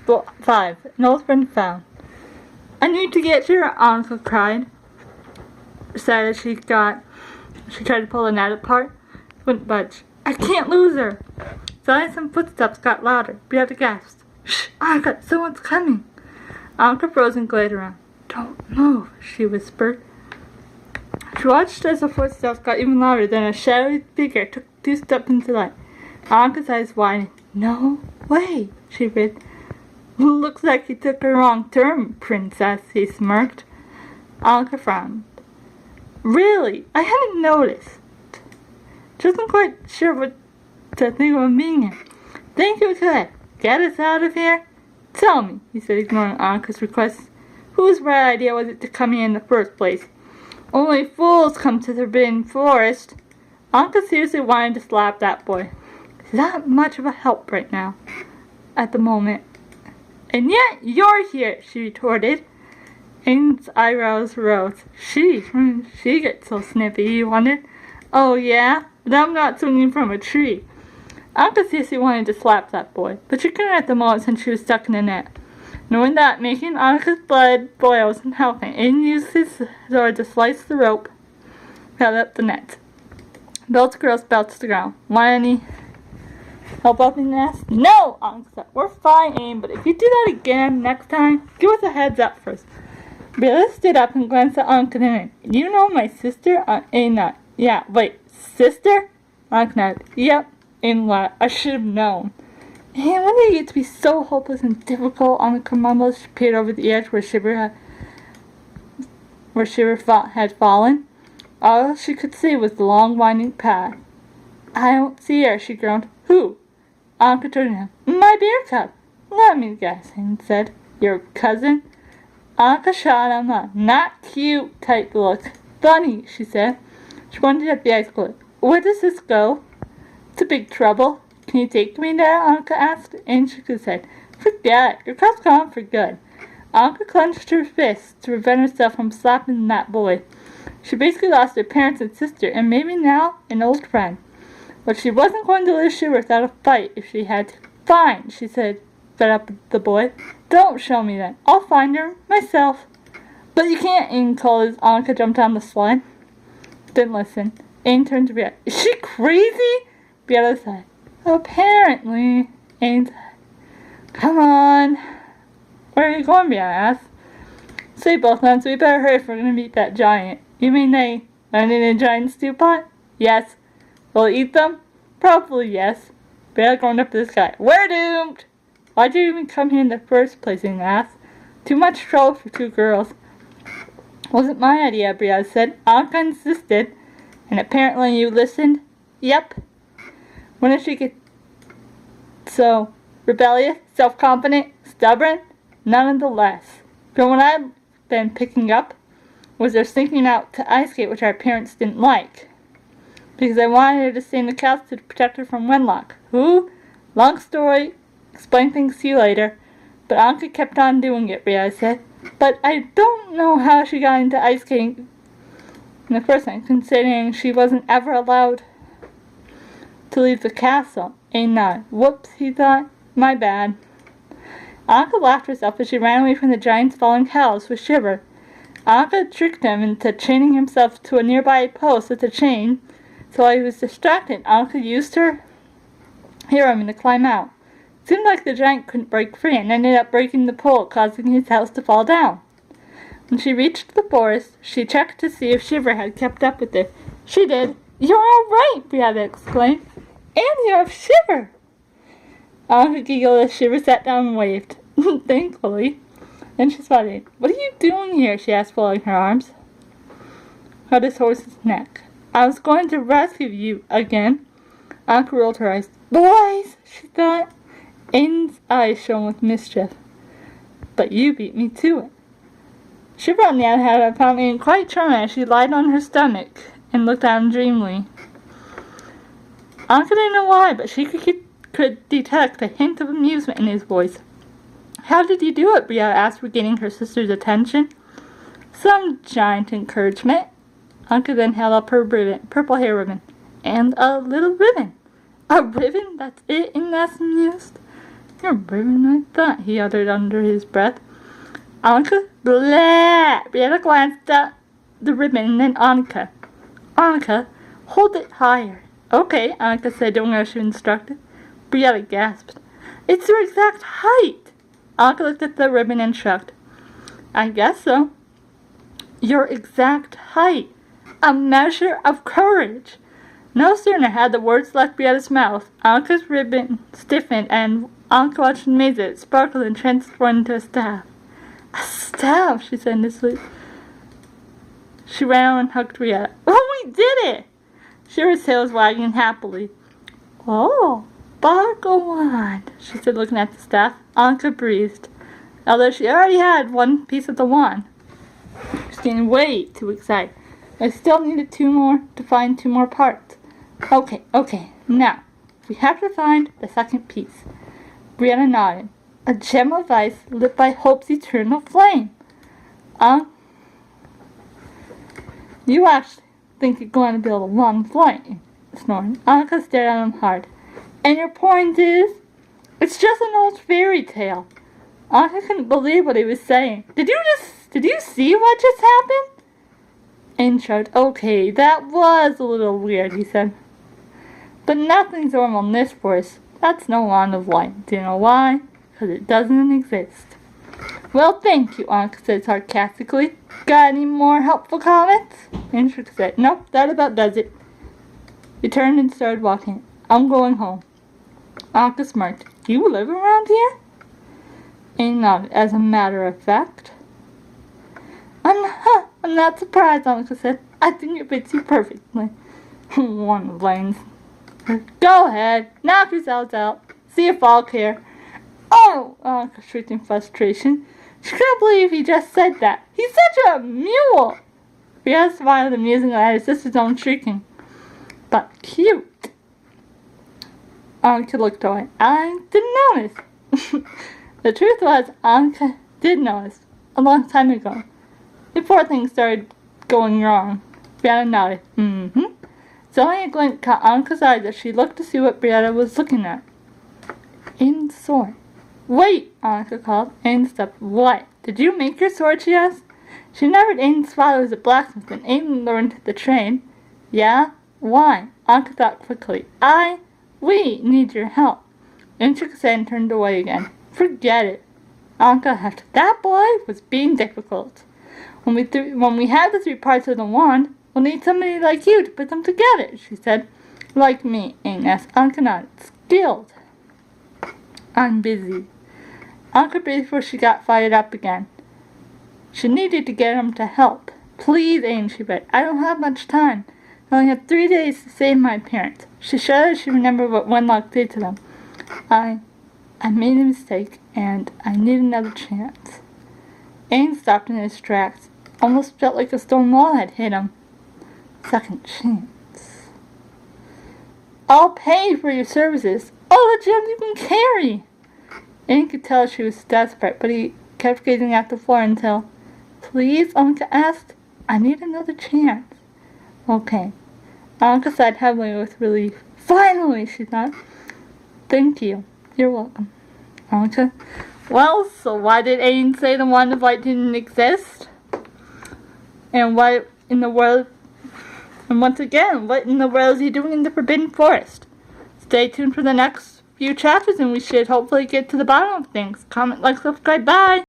5. An old friend found. I need to get your Annika cried. Said as she tried to pull the net apart. Wouldn't budge. I can't lose her. Suddenly some footsteps got louder. Brianna gasped. Shh, Annika, someone's coming. Annika froze and glared around. Don't move, she whispered. She watched as the footsteps got even louder, then a shadowy figure took 2 steps into light. Annika's eyes widened. No way, she read. Looks like you took a wrong turn, princess, he smirked. Annika frowned. Really? I hadn't noticed. She wasn't quite sure what to think of being here. Think you could get us out of here? Tell me, he said, ignoring Annika's request. Whose bright idea was it to come here in the first place? Only fools come to the Forbidden Forest. Annika seriously wanted to slap that boy. He's not much of a help right now. At the moment. And yet you're here, she retorted. Aidan's eyebrows rose. She gets so snippy, he wondered. Oh yeah? But I'm not swinging from a tree. Annika seriously wanted to slap that boy, but she couldn't at the moment since she was stuck in the net. Knowing that, making Annika's blood boil wasn't helping, Aidan used his sword to slice the rope, held up the net. Both girls fell to the ground. Want any help up in the nest? No, Annika said. We're fine, Aidan, but if you do that again next time, give us a heads up first. Brianna stood up and glanced at Annika and Aidan. You know my sister? Aidan. Yeah, wait, sister? Annika nodded. Yep. Aidan laughed. I should have known. And when did it get to be so hopeless and difficult? Annika mumbled. She peered over the edge where Shiver had fallen. All she could see was the long winding path. I don't see her, she groaned. Who? Annika turned to him. My bear cub. Let me guess, Aidan said. Your cousin? Annika shot him a not cute type look. Funny, she said. She pointed at the ice cliff. Where does this go? To big trouble. Can you take me there? Annika asked. Aidan shook his head. Forget it. Your cup's gone for good. Annika clenched her fists to prevent herself from slapping that boy. She basically lost her parents and sister, and maybe now an old friend. But she wasn't going to let Shiver without a fight if she had to. Fine, she said, fed up with the boy. Don't show me then. I'll find her myself. But you can't, Aidan called as Annika jumped on the sled. Didn't listen. Aidan turned to Brianna. Is she crazy? Brianna said. Apparently, Aidan said. Come on. Where are you going, Brianna asked. Say both then, so we better hurry if we're going to meet that giant. You mean they landed in a giant stew pot? Yes. Will he eat them? Probably yes. Brianna going up to this guy. We're doomed! Why'd you even come here in the first place, Aidan asked. Too much trouble for 2 girls. Wasn't my idea, Brianna said. Annika insisted. And apparently you listened? Yep. When did she get so rebellious, self-confident, stubborn? None of the less. From what I've been picking up was her sneaking out to ice skate, which our parents didn't like. Because I wanted her to stay in the castle to protect her from Wenlock. Who? Long story. Explain things to you later. But Annika kept on doing it, Brianna said. But I don't know how she got into ice skating in the first place, considering she wasn't ever allowed to leave the castle. Aidan nodded. Whoops, he thought. My bad. Annika laughed herself as she ran away from the giant's falling house with Shiver. Annika tricked him into chaining himself to a nearby post with a chain, so while he was distracted, Annika used her him to climb out. It seemed like the giant couldn't break free and ended up breaking the pole, causing his house to fall down. When she reached the forest, she checked to see if Shiver had kept up with it. She did. You're all right, Brianna exclaimed. And you have Shiver. Annika giggled as Shiver sat down and waved. Thankfully. Then she spotted. What are you doing here? She asked, folding her arms. Held his horse's neck. I was going to rescue you again. Annika rolled her eyes. Boys, she thought. Aidan's eyes shone with mischief. But you beat me to it. Shiver, on the other hand, found Aidan quite charming as she lied on her stomach and looked at him dreamily. Annika didn't know why, but she could detect a hint of amusement in his voice. How did you do it? Brianna asked, regaining her sister's attention. Some giant encouragement. Annika then held up her ribbon, purple hair ribbon, and a little ribbon. A ribbon? That's it? Aidan asked, amused. You're braver than I thought, he uttered under his breath. Annika? Blah! Brianna glanced at the ribbon and then Annika. Annika, hold it higher. Okay, Annika said, doing as she instructed. Brianna gasped. It's your exact height! Annika looked at the ribbon and shrugged. I guess so. Your exact height. A measure of courage. No sooner had the words left Brianna's mouth, Annika's ribbon stiffened and Annika watched in amaze it sparkled and transformed into a staff. A staff, she said in his sleep. She ran and hugged Brianna. Oh, we did it! Shira's tail was wagging happily. Oh, sparkle wand, she said, looking at the staff. Annika breathed. Although she already had one piece of the wand. She was getting way too excited. I still needed to find two more parts. Okay, now, we have to find the second piece. Brianna nodded. A gem of ice lit by hope's eternal flame. You actually think you're going to build a long flame, snorted. Annika stared at him hard. And your point is? It's just an old fairy tale. Annika couldn't believe what he was saying. Did you see what just happened? Aidan shrugged. Okay, that was a little weird, he said. But nothing's normal in this forest. That's no wand of light. Do you know why? Because it doesn't exist. Well, thank you, Annika said sarcastically. Got any more helpful comments? Aidan said, nope, that about does it. He turned and started walking. I'm going home. Annika smirked. You live around here? Aidan nodded. As a matter of fact. I'm not surprised, Annika said. I think it fits you perfectly. One of Lane's. Go ahead, knock yourselves out. See if I'll care. Oh, Annika shrieked in frustration. She couldn't believe he just said that. He's such a mule. Brianna smiled amusingly at his sister's own shrieking. But cute. Annika looked away. I didn't notice. The truth was, Annika did notice a long time ago. Before things started going wrong. Brianna nodded. Mm-hmm. Suddenly a glint caught Annika's eyes as she looked to see what Brianna was looking at. Aidan's sword. Wait, Annika called. Aidan stepped. What? Did you make your sword, she asked. She remembered Aidan's father was a blacksmith and Aidan learned the trade. Yeah? Why? Annika thought quickly. We need your help. Aidan shook his head and turned away again. Forget it. Annika laughed. That boy was being difficult. When we have the three parts of the wand, we'll need somebody like you to put them together, she said. Like me, Aidan asked. Annika nodded. Skilled. I'm busy. Annika breathed before she got fired up again. She needed to get him to help. Please, Aidan, she begged. I don't have much time. I only have 3 days to save my parents. She shuddered as she remembered what Wenlock did to them. I made a mistake, and I need another chance. Aidan stopped in his tracks. Almost felt like a stone wall had hit him. Second chance. I'll pay for your services. All the gems you can carry. Aidan could tell she was desperate, but he kept gazing at the floor until, please, Annika asked. I need another chance. Okay. Annika sighed heavily with relief. Finally, she thought. Thank you. You're welcome. Annika. Well, so why did Aidan say the wand of light didn't exist? And what in the world, and once again, what in the world is he doing in the Forbidden Forest? Stay tuned for the next few chapters and we should hopefully get to the bottom of things. Comment, like, subscribe, bye!